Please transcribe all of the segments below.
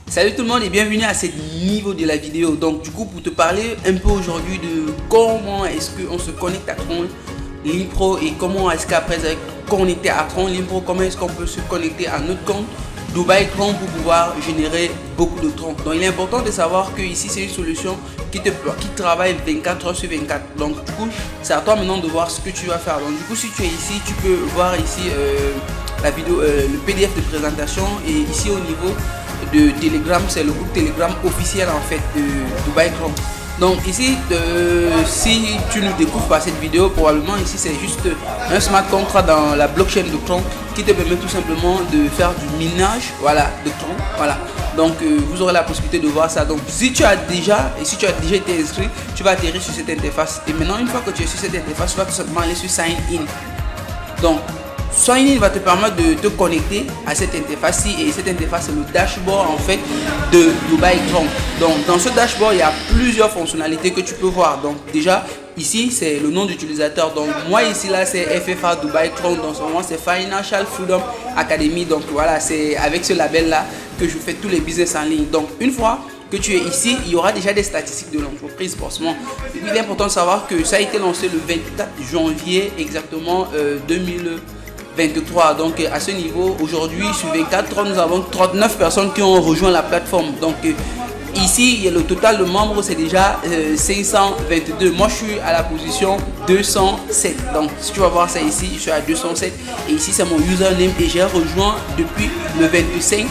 Salut tout le monde et bienvenue à ce niveau de la vidéo. Donc du coup, pour te parler un peu aujourd'hui de comment est-ce qu'on se connecte à Tron Link Pro et comment est-ce qu'après être connecté à Tron Link Pro, comment est-ce qu'on peut se connecter à notre compte Dubaï Tron pour pouvoir générer beaucoup de Tron. Donc il est important de savoir que ici c'est une solution qui travaille 24 heures sur 24. Donc du coup, c'est à toi maintenant de voir ce que tu vas faire. Donc du coup, si tu es ici, tu peux voir ici la vidéo, le PDF de présentation, et ici au niveau de Telegram, c'est le groupe Telegram officiel en fait de Dubaï Tron. Donc ici, si tu nous découvres par cette vidéo, probablement ici c'est juste un smart contract dans la blockchain de Tron qui te permet tout simplement de faire du minage, voilà, de Tron, voilà. Donc vous aurez la possibilité de voir ça. Donc si tu as déjà été inscrit, tu vas atterrir sur cette interface. Et maintenant, une fois que tu es sur cette interface, tu vas tout simplement aller sur Sign In. Donc Sign In va te permettre de te connecter à cette interface-ci, et cette interface c'est le dashboard en fait de Dubaï Tron. Donc dans ce dashboard, il y a plusieurs fonctionnalités que tu peux voir. Donc déjà ici c'est le nom d'utilisateur. Donc moi ici là c'est FFA Dubaï Tron. Dans ce moment c'est Financial Freedom Academy. Donc voilà, c'est avec ce label là que je fais tous les business en ligne. Donc une fois que tu es ici, il y aura déjà des statistiques de l'entreprise forcément. Il est important de savoir que ça a été lancé le 24 janvier exactement 2023. Donc à ce niveau, aujourd'hui sur 24, nous avons 39 personnes qui ont rejoint la plateforme. Donc ici, il y a le total de membres, c'est déjà 522. Moi, je suis à la position 207. Donc si tu vas voir ça ici, je suis à 207. Et ici, c'est mon username et j'ai rejoint depuis le 25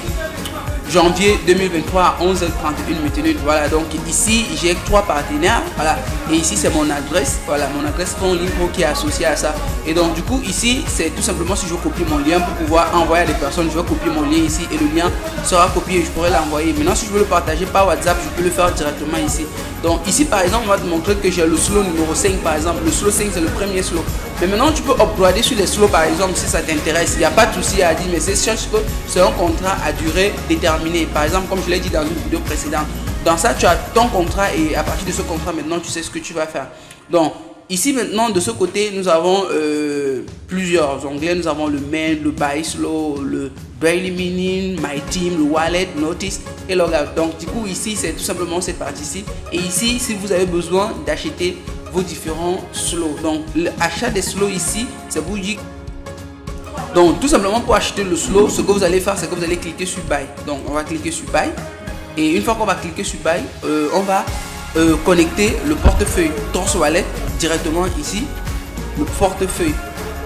janvier 2023 à 11h31 . Voilà, donc ici j'ai 3 partenaires, voilà, et ici c'est mon adresse, voilà, mon adresse Tron Link Pro qui est associée à ça. Et donc du coup ici c'est tout simplement, si je copie mon lien pour pouvoir envoyer à des personnes, je vais copier mon lien ici et le lien sera copié et je pourrai l'envoyer. Maintenant, si je veux le partager par WhatsApp, je peux le faire directement ici. Donc ici par exemple, on va te montrer que j'ai le slow numéro 5 par exemple. Le slow 5 c'est le premier slow. Mais maintenant tu peux upgrader sur les slows par exemple si ça t'intéresse. Il n'y a pas de souci à dire, mais c'est sûr que c'est un contrat à durée déterminée. Par exemple, comme je l'ai dit dans une vidéo précédente, dans ça tu as ton contrat et à partir de ce contrat maintenant tu sais ce que tu vas faire. Donc ici maintenant de ce côté nous avons plusieurs onglets. Nous avons le main, le buy slow, le daily mining, my team, le wallet, notice et logout. Donc du coup ici c'est tout simplement cette partie-ci. Et ici si vous avez besoin d'acheter vos différents slows, donc l'achat des slows ici c'est vous dire. Donc tout simplement pour acheter le slow, ce que vous allez faire c'est que vous allez cliquer sur buy. Donc on va cliquer sur buy, et une fois qu'on va cliquer sur buy, on va connecter le portefeuille Tron Wallet directement ici, le portefeuille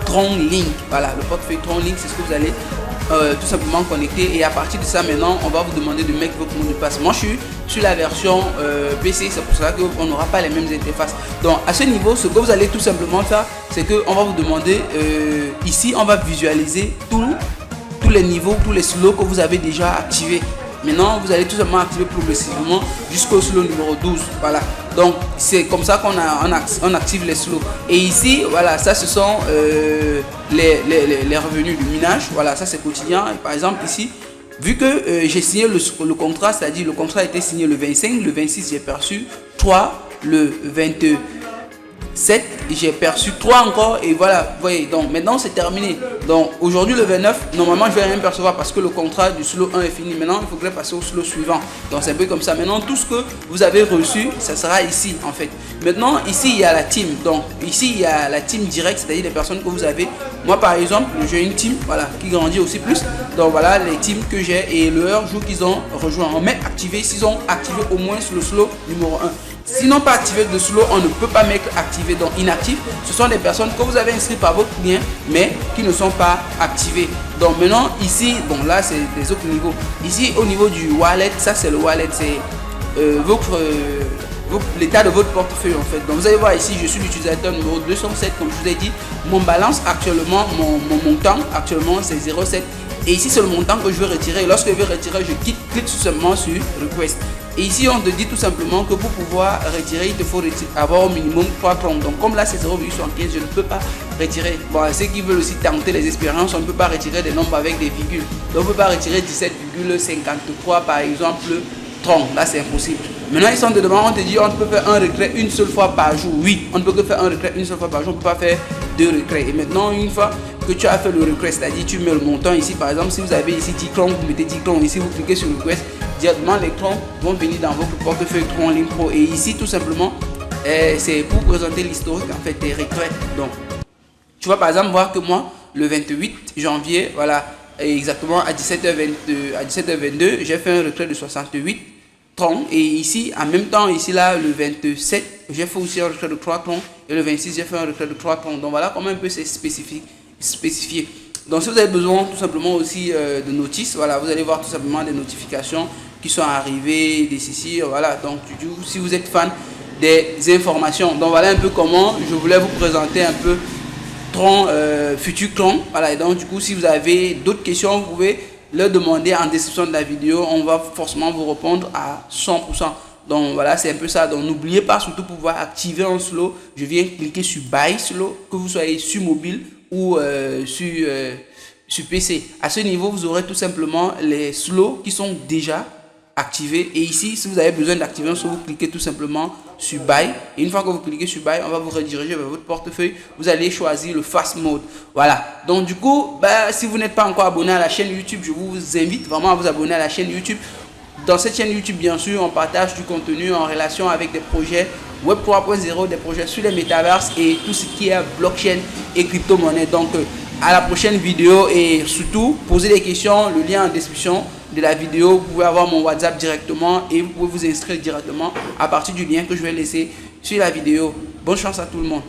Tron Link. Voilà, le portefeuille Tron Link, c'est ce que vous allez tout simplement connecter, et à partir de ça maintenant on va vous demander de mettre votre mot de passe. Moi je suis sur la version PC, c'est pour cela qu'on n'aura pas les mêmes interfaces. Donc à ce niveau, ce que vous allez tout simplement faire, c'est que on va vous demander ici, on va visualiser tous les niveaux, tous les slows que vous avez déjà activés. Maintenant vous allez tout simplement activer progressivement jusqu'au slow numéro 12. Voilà, donc c'est comme ça qu'on active les slows. Et ici voilà, ça ce sont les revenus du minage. Voilà, ça c'est quotidien. Et par exemple ici, vu que j'ai signé le contrat, c'est-à-dire le contrat a été signé le 25, le 26 j'ai perçu 3, le 27 j'ai perçu 3 encore, et voilà, vous voyez, donc maintenant c'est terminé. Donc aujourd'hui le 29, normalement je vais rien percevoir parce que le contrat du slow 1 est fini. Maintenant il faudrait passer au slow suivant. Donc c'est un peu comme ça. Maintenant tout ce que vous avez reçu, ça sera ici en fait. Maintenant ici il y a la team. Donc ici il y a la team directe, c'est-à-dire les personnes que vous avez. Moi par exemple j'ai une team, voilà, qui grandit aussi plus. Donc voilà les teams que j'ai et leur jour qu'ils ont rejoint. On met activé s'ils ont activé au moins le slow numéro 1. Sinon pas activé de slow, on ne peut pas mettre activé. Donc inactif, ce sont des personnes que vous avez inscrites par votre client mais qui ne sont pas activées. Donc maintenant ici, bon là c'est des autres niveaux. Ici au niveau du wallet, ça c'est le wallet, c'est l'état de votre portefeuille en fait. Donc vous allez voir ici, je suis l'utilisateur numéro 207 comme je vous ai dit. Mon balance actuellement, mon montant actuellement c'est 0,7. Et ici c'est le montant que je veux retirer. Et lorsque je veux retirer, je clique seulement sur request. Et ici on te dit tout simplement que pour pouvoir retirer, il te faut avoir au minimum 3 Tron. Donc comme là c'est 0,75, je ne peux pas retirer. Bon, ceux qui veulent aussi tenter les expériences, on ne peut pas retirer des nombres avec des virgules. Donc on ne peut pas retirer 17,53 par exemple Tron. Là c'est impossible. Maintenant ils sont de demande, on te dit on peut faire un retrait une seule fois par jour. Oui, on ne peut que faire un retrait une seule fois par jour, on ne peut pas faire 2 retraits. Et maintenant une fois que tu as fait le request, c'est-à-dire tu mets le montant ici par exemple, si vous avez ici 10 Tron, vous mettez 10 Tron, ici vous cliquez sur request directement les Tron vont venir dans votre portefeuille Tron Link Pro. Et ici, tout simplement, c'est pour présenter l'historique en fait des retraits. Donc, tu vas par exemple voir que moi, le 28 janvier, voilà, exactement à 17h22, j'ai fait un retrait de 68 troncs. Et ici, en même temps, ici là, le 27, j'ai fait aussi un retrait de 3 troncs. Et le 26, j'ai fait un retrait de 3 troncs. Donc voilà comment un peu c'est spécifié. Donc si vous avez besoin tout simplement aussi de notices, voilà, vous allez voir tout simplement des notifications qui sont arrivées, des ici, voilà. Donc si vous êtes fan des informations, donc voilà un peu comment je voulais vous présenter un peu Tron, futur Tron, voilà. Et donc du coup si vous avez d'autres questions, vous pouvez leur demander en description de la vidéo, on va forcément vous répondre à 100%. Donc voilà, c'est un peu ça. Donc n'oubliez pas, surtout pour pouvoir activer un slow, je viens cliquer sur Buy Slow, que vous soyez sur mobile ou sur PC. À ce niveau, vous aurez tout simplement les slows qui sont déjà activés. Et ici, si vous avez besoin d'activer un slow, vous cliquez tout simplement sur Buy. Et une fois que vous cliquez sur Buy, on va vous rediriger vers votre portefeuille. Vous allez choisir le Fast Mode. Voilà. Donc du coup, si vous n'êtes pas encore abonné à la chaîne YouTube, je vous invite vraiment à vous abonner à la chaîne YouTube. Dans cette chaîne YouTube, bien sûr, on partage du contenu en relation avec des projets Web 3.0, des projets sur les métaverses et tout ce qui est blockchain et crypto-monnaie. Donc, à la prochaine vidéo et surtout, posez des questions, le lien en description de la vidéo. Vous pouvez avoir mon WhatsApp directement et vous pouvez vous inscrire directement à partir du lien que je vais laisser sur la vidéo. Bonne chance à tout le monde.